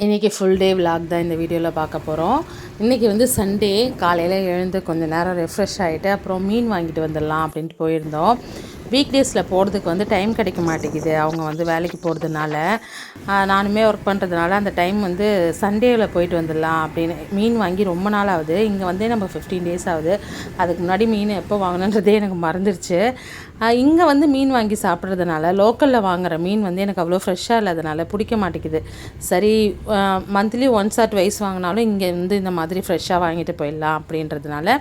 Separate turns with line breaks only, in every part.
இன்றைக்கி full day vlog தான் இந்த வீடியோவில் பார்க்க போகிறோம். இன்றைக்கி வந்து சண்டே காலையில் எழுந்து கொஞ்சம் நேரம் ரெஃப்ரெஷ் ஆகிட்டு அப்புறம் மீன் வாங்கிட்டு வந்துடலாம் அப்படின்ட்டு போயிருந்தோம். வீக் டேஸில் போகிறதுக்கு வந்து டைம் கிடைக்க மாட்டேங்குது. அவங்க வந்து வேலைக்கு போகிறதுனால நானுமே ஒர்க் பண்ணுறதுனால அந்த டைம் வந்து சண்டேவில் போயிட்டு வந்துடலாம் அப்படின்னு மீன் வாங்கி ரொம்ப நாள் ஆகுது. இங்கே வந்து நம்ம 15 டேஸ் ஆகுது. அதுக்கு முன்னாடி மீன் எப்போ வாங்கினன்றதே எனக்கு மறந்துடுச்சு. இங்கே வந்து மீன் வாங்கி சாப்பிட்றதுனால லோக்கலில் வாங்குகிற மீன் வந்து எனக்கு அவ்வளோ ஃப்ரெஷ்ஷாக இல்லாதனால பிடிக்க மாட்டேங்குது. சரி, மந்த்லி ஒன்ஸ் ஆர் ட்வைஸ் வாங்கினாலும் இங்கே வந்து இந்த மாதிரி ஃப்ரெஷ்ஷாக வாங்கிட்டு போயிடலாம் அப்படின்றதுனால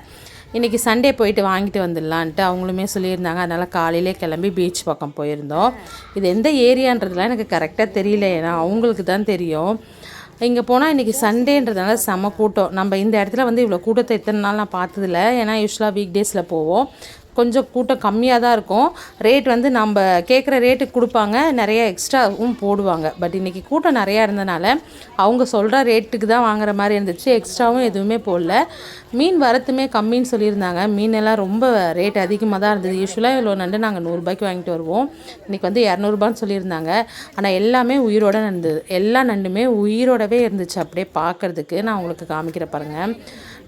இன்றைக்கி சண்டே போயிட்டு வாங்கிட்டு வந்துடலான்ட்டு அவங்களுமே சொல்லியிருந்தாங்க. அதனால் காலையிலே கிளம்பி பீச் பக்கம் போயிருந்தோம். இது எந்த ஏரியான்றதுலாம் எனக்கு கரெக்டாக தெரியல, ஏன்னா அவங்களுக்கு தான் தெரியும். இங்கே போனால் இன்றைக்கி சண்டேன்றதுனால செம கூட்டம். நம்ம இந்த இடத்துல வந்து இவ்வளோ கூட்டத்தை இத்தனை நாள் நான் பார்த்ததில்ல. ஏன்னா யூஸ்வலாக வீக் டேஸில் போவோம், கொஞ்சம் கூட்டம் கம்மியாக தான் இருக்கும். ரேட் வந்து நம்ம கேட்குற ரேட்டுக்கு கொடுப்பாங்க, நிறைய எக்ஸ்ட்ராவும் போடுவாங்க. பட் இன்றைக்கி கூட்டம் நிறையா இருந்தனால அவங்க சொல்கிற ரேட்டுக்கு தான் வாங்குற மாதிரி இருந்துச்சு. எக்ஸ்ட்ராவும் எதுவுமே போடல. மீன் வரத்துமே கம்மின்னு சொல்லியிருந்தாங்க. மீனெல்லாம் ரொம்ப ரேட் அதிகமாக தான் இருந்தது. யூஸ்வலாக இவ்வளோ நண்டு நாங்கள் 100 ரூபாய்க்கு வாங்கிட்டு வருவோம். இன்றைக்கி வந்து 200 ரூபான்னு சொல்லியிருந்தாங்க. ஆனால் எல்லாமே உயிரோட இருந்தது. எல்லா நண்டுமே உயிரோடவே இருந்துச்சு. அப்படியே பார்க்குறதுக்கு நான் உங்களுக்கு காமிக்கிற பாருங்கள்.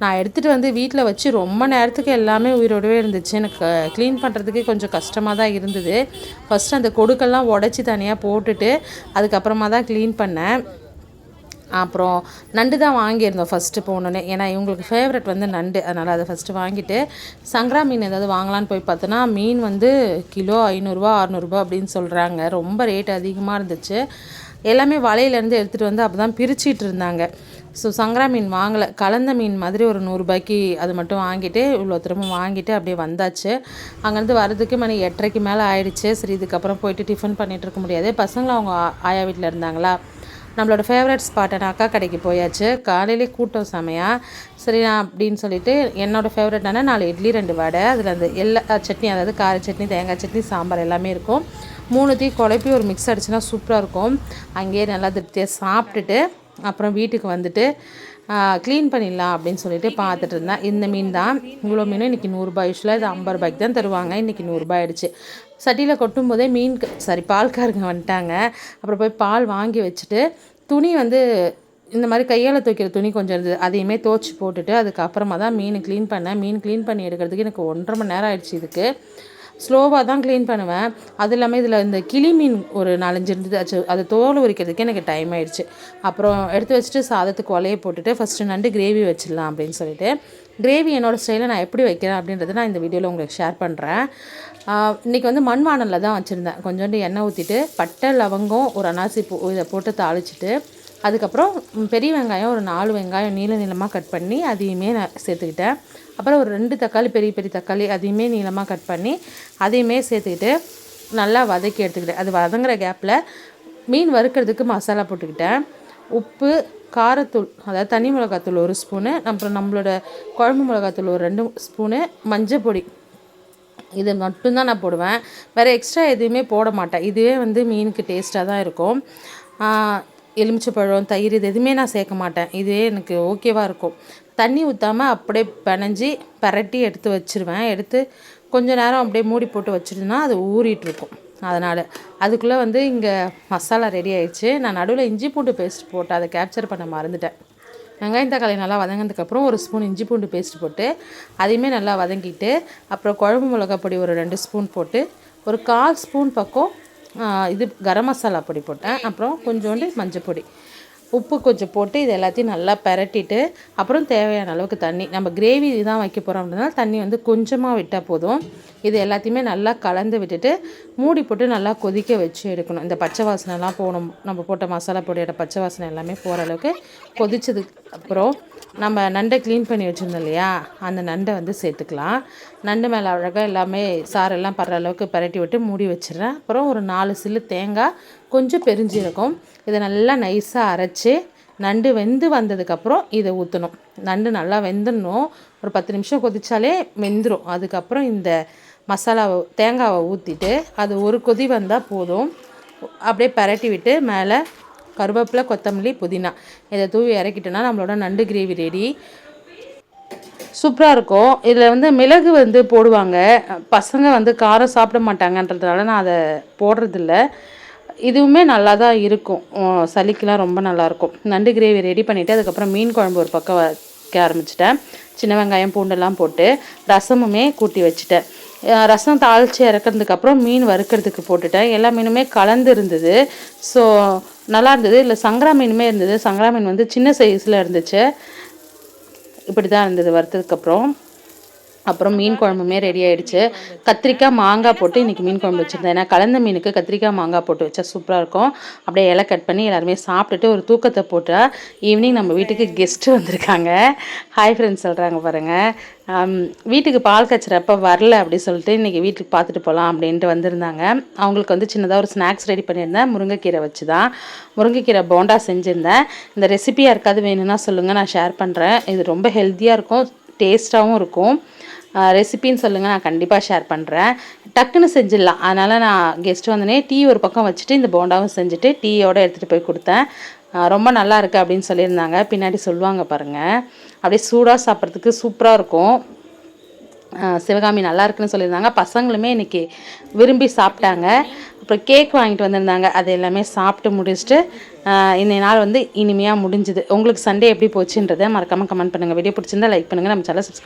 நான் எடுத்துகிட்டு வந்து வீட்டில் வச்சு ரொம்ப நேரத்துக்கு எல்லாமே உயிரோடவே இருந்துச்சு. எனக்கு க்ளீன் பண்ணுறதுக்கு கொஞ்சம் கஷ்டமாக தான் இருந்தது. ஃபஸ்ட்டு அந்த கொடுக்கெல்லாம் உடச்சி தனியாக போட்டுட்டு அதுக்கப்புறமா தான் க்ளீன் பண்ணேன். அப்புறம் நண்டு தான் வாங்கியிருந்தோம் ஃபஸ்ட்டு போனோன்னே. ஏன்னா இவங்களுக்கு ஃபேவரட் வந்து நண்டு, அதனால் அதை ஃபஸ்ட்டு வாங்கிட்டு சங்கரா மீன் ஏதாவது வாங்கலான்னு போய் பார்த்தோன்னா மீன் வந்து கிலோ 500 600 அப்படின்னு சொல்கிறாங்க. ரொம்ப ரேட் அதிகமாக இருந்துச்சு. எல்லாமே வலையிலேருந்து எடுத்துகிட்டு வந்து அப்போ தான் பிரிச்சிட்டு இருந்தாங்க. ஸோ சங்கரா மீன் வாங்கலை, கலந்த மீன் மாதிரி ஒரு 100 ரூபாய்க்கு அது மட்டும் வாங்கிட்டு இவ்வளோ திரும்ப வாங்கிட்டு அப்படியே வந்தாச்சு. அங்கேருந்து வரதுக்கு மணி 8:30க்கு மேலே ஆயிடுச்சு. சரி, இதுக்கப்புறம் போயிட்டு டிஃபன் பண்ணிகிட்டு இருக்க முடியாது. பசங்களும் அவங்க ஆயா வீட்டில் இருந்தாங்களா. நம்மளோட ஃபேவரட் ஸ்பாட்டான அக்கா கடைக்கு போயாச்சு. காலையிலே கூட்டம் செமையாக. சரி அப்படின்னு சொல்லிட்டு என்னோடய ஃபேவரட்டான 4 இட்லி 2 வடை, அதில் அந்த எல்லா சட்னி, அதாவது கார சட்னி, தேங்காய் சட்னி, சாம்பார் எல்லாமே இருக்கும். 3த்தையும் குழப்பி ஒரு மிக்ஸ் அடிச்சுன்னா சூப்பராக இருக்கும். அங்கேயே நல்லா திருப்தியாக சாப்பிட்டுட்டு அப்புறம் வீட்டுக்கு வந்துட்டு க்ளீன் பண்ணிடலாம் அப்படின்னு சொல்லிட்டு பார்த்துட்டு இருந்தேன். இந்த மீன் தான், இவ்வளோ மீனும் இன்றைக்கி 100 ரூபாய். யூஸ்வலாக இது 50 ரூபாய்க்கு தான் தருவாங்க. இன்றைக்கி 100 ரூபாய் ஆகிடுச்சு. சட்டியில் கொட்டும் போதே பால்காரங்க வந்துட்டாங்க. அப்புறம் போய் பால் வாங்கி வச்சுட்டு துணி வந்து இந்த மாதிரி கையால் துவைக்கிற துணி கொஞ்சம் இருந்தது, அதையுமே துவைச்சி போட்டுட்டு அதுக்கப்புறமா தான் மீன் க்ளீன் பண்ணேன். மீன் க்ளீன் பண்ணி எடுக்கிறதுக்கு எனக்கு 1.5 மணி நேரம் ஆயிடுச்சு. இதுக்கு ஸ்லோவாக தான் க்ளீன் பண்ணுவேன். அது இல்லாமல் இதில் இந்த கிளி மீன் ஒரு 4-5 இருந்தது. அது தோல் உரிக்கிறதுக்கு எனக்கு டைம் ஆகிடுச்சு. அப்புறம் எடுத்து வச்சுட்டு சாதத்துக்கு ஒலையை போட்டுட்டு ஃபஸ்ட்டு நண்டு கிரேவி வச்சிடலாம் அப்படின்னு சொல்லிட்டு, கிரேவி என்னோடய ஸ்டைலில் நான் எப்படி வைக்கிறேன் அப்படின்றத நான் இந்த வீடியோவில் உங்களுக்கு ஷேர் பண்ணுறேன். இன்றைக்கி வந்து மண் வானலில் தான் வச்சுருந்தேன். கொஞ்சோண்டு எண்ணெய் ஊற்றிட்டு பட்டை, லவங்கம், ஒரு அனாசி பூ இதை போட்டு தாளிச்சிட்டு அதுக்கப்புறம் பெரிய வெங்காயம் ஒரு 4 வெங்காயம் நீளமாக கட் பண்ணி அதையுமே நான் சேர்த்துக்கிட்டேன். அப்புறம் ஒரு 2 தக்காளி, பெரிய தக்காளி, அதையுமே நீளமாக கட் பண்ணி அதையுமே சேர்த்துக்கிட்டு நல்லா வதக்கி எடுத்துக்கிட்டேன். அது வதங்குற கேப்பில் மீன் வறுக்கிறதுக்கு மசாலா போட்டுக்கிட்டேன். உப்பு, காரத்தூள், அதாவது தனி மிளகாத்தூள் 1 ஸ்பூனு, அப்புறம் நம்மளோட குழம்பு மிளகாத்தூள் ஒரு 2 ஸ்பூனு, மஞ்சள் பொடி, இது மட்டும்தான் நான் போடுவேன். வேறு எக்ஸ்ட்ரா எதுவுமே போட மாட்டேன். இதுவே வந்து மீனுக்கு டேஸ்ட்டாக தான் இருக்கும். எலுமிச்சைப்பழம், தயிர் இது எதுவுமே நான் சேர்க்க மாட்டேன். இதுவே எனக்கு ஓகேவாக இருக்கும். தண்ணி ஊற்றாமல் அப்படியே பிணைஞ்சி பரட்டி எடுத்து வச்சுருவேன். எடுத்து கொஞ்சம் நேரம் அப்படியே மூடி போட்டு வச்சுருந்தா அது ஊறிட்டுருக்கும். அதனால் அதுக்குள்ளே வந்து இங்கே மசாலா ரெடி ஆயிடுச்சு. நான் நடுவில் இஞ்சி பூண்டு பேஸ்ட் போட்டு அதை கேப்சர் பண்ண மறந்துட்டேன். வெங்காயம் தக்காளி நல்லா வதங்கினதுக்கப்புறம் 1 ஸ்பூன் இஞ்சி பூண்டு பேஸ்ட் போட்டு அதையுமே நல்லா வதங்கிட்டு அப்புறம் குழம்பு மிளகாய் பொடி ஒரு 2 ஸ்பூன் போட்டு ஒரு 1/4 ஸ்பூன் பக்கம் இது கரம் மசாலா பொடி போட்டேன். அப்புறம் கொஞ்சோண்டு மஞ்சள் பொடி, உப்பு கொஞ்சம் போட்டு இது எல்லாத்தையும் நல்லா பரட்டிட்டு அப்புறம் தேவையான அளவுக்கு தண்ணி, நம்ம கிரேவி தான் வைக்க போகிறோம் அப்படின்னால தண்ணி வந்து கொஞ்சமாக விட்டால் போதும். இது எல்லாத்தையுமே நல்லா கலந்து விட்டுட்டு மூடி போட்டு நல்லா கொதிக்க வச்சு எடுக்கணும். இந்த பச்சை வாசனைலாம் போகணும். நம்ம போட்ட மசாலா பொடியோட பச்சை வாசனை எல்லாமே போகிற அளவுக்கு கொதிச்சதுக்கு அப்புறம் நம்ம நண்டை க்ளீன் பண்ணி வச்சுருந்தோம் இல்லையா, அந்த நண்டை வந்து சேர்த்துக்கலாம். நண்டு மேலே அழகாக எல்லாமே சாரெல்லாம் படுற அளவுக்கு பரட்டி விட்டு மூடி வச்சிடுறேன். அப்புறம் ஒரு 4 சில்லு தேங்காய், கொஞ்சம் பெருஞ்சீரகம், இதை நல்லா நைஸாக அரைச்சி நண்டு வெந்து வந்ததுக்கப்புறம் இதை ஊற்றணும். நண்டு நல்லா வெந்துடணும். ஒரு 10 நிமிஷம் கொதித்தாலே வெந்துடும். அதுக்கப்புறம் இந்த மசாலாவை தேங்காவை ஊற்றிட்டு அது ஒரு கொதி வந்தால் போதும். அப்படியே பரட்டி விட்டு மேலே கருவேப்பிலை, கொத்தமல்லி, புதினா இதை தூவி இறக்கிட்டோன்னா நம்மளோட நண்டு கிரேவி ரெடி. சூப்பராக இருக்கும். இதில் வந்து மிளகு வந்து போடுவாங்க. பசங்க வந்து காரம் சாப்பிட மாட்டாங்கன்றதுனால நான் அதை போடுறதில்ல. இதுவுமே நல்லா தான் இருக்கும், சளிக்கெலாம் ரொம்ப நல்லாயிருக்கும். நண்டு கிரேவி ரெடி பண்ணிவிட்டு அதுக்கப்புறம் மீன் குழம்பு ஒரு பக்கம் வைக்க ஆரம்பிச்சிட்டேன். சின்ன வெங்காயம் பூண்டெல்லாம் போட்டு ரசமுமே கூட்டி வச்சுட்டேன். ரசம் தாளித்து இறக்குறதுக்கப்புறம் மீன் வறுக்கிறதுக்கு போட்டுட்டேன். எல்லா மீனுமே கலந்து இருந்தது. ஸோ நல்லா இருந்தது. இல்லை சங்கரா மீனுமே இருந்தது. சங்கரா மீன் வந்து சின்ன சைஸில் இருந்துச்சு. இப்படி தான் இருந்தது வறுத்ததுக்கப்புறம். அப்புறம் மீன் குழம்புமே ரெடி ஆகிடுச்சு. கத்திரிக்காய் மாங்காய் போட்டு இன்றைக்கி மீன் குழம்பு வச்சுருந்தேன். ஏன்னா கலந்த மீனுக்கு கத்திரிக்காய் மாங்காய் போட்டு வச்சா சூப்பராக இருக்கும். அப்படியே இலை கட் பண்ணி எல்லாருமே சாப்பிட்டுட்டு ஒரு தூக்கத்தை போட்டால் ஈவினிங் நம்ம வீட்டுக்கு கெஸ்ட்டு வந்திருக்காங்க. ஹாய் ஃப்ரெண்ட்ஸ் சொல்கிறாங்க பாருங்கள். வீட்டுக்கு பால் கச்சுறப்ப வரல அப்படி சொல்லிட்டு இன்றைக்கி வீட்டுக்கு பார்த்துட்டு போகலாம் அப்படின்ட்டு வந்திருந்தாங்க. அவங்களுக்கு வந்து சின்னதாக ஒரு ஸ்நாக்ஸ் ரெடி பண்ணியிருந்தேன். முருங்கைக்கீரை வச்சு தான் முருங்கைக்கீரை போண்டா செஞ்சுருந்தேன். இந்த ரெசிபி யாருக்காவது வேணும்னா சொல்லுங்கள், நான் ஷேர் பண்ணுறேன். இது ரொம்ப ஹெல்த்தியாக இருக்கும், டேஸ்ட்டாகவும் இருக்கும். ரெசிபின்னு சொல்லுங்கள், நான் கண்டிப்பாக ஷேர் பண்ணுறேன். டக்குன்னு செஞ்சிடலாம். அதனால் நான் கெஸ்ட்டு வந்தோடனே டீ ஒரு பக்கம் வச்சுட்டு இந்த போண்டாவும் செஞ்சுட்டு டீயோடு எடுத்துகிட்டு போய் கொடுத்தேன். ரொம்ப நல்லா இருக்குது அப்படின்னு சொல்லியிருந்தாங்க. பின்னாடி சொல்லுவாங்க பாருங்கள். அப்படியே சூடாக சாப்பிட்றதுக்கு சூப்பராக இருக்கும். சிவகாமி நல்லா இருக்குன்னு சொல்லியிருந்தாங்க. பசங்களுமே இன்றைக்கி விரும்பி சாப்பிட்டாங்க. அப்புறம் கேக் வாங்கிட்டு வந்திருந்தாங்க. அது எல்லாமே சாப்பிட்டு முடிச்சுட்டு இன்றைய நாள் வந்து இனிமையாக முடிஞ்சுது. உங்களுக்கு சண்டே எப்படி போச்சுன்றதை மறக்காமல் கமெண்ட் பண்ணுங்கள். வீடியோ பிடிச்சிருந்தா லைக் பண்ணுங்கள். நம்ம சேனலை சப்ஸ்கிரைப்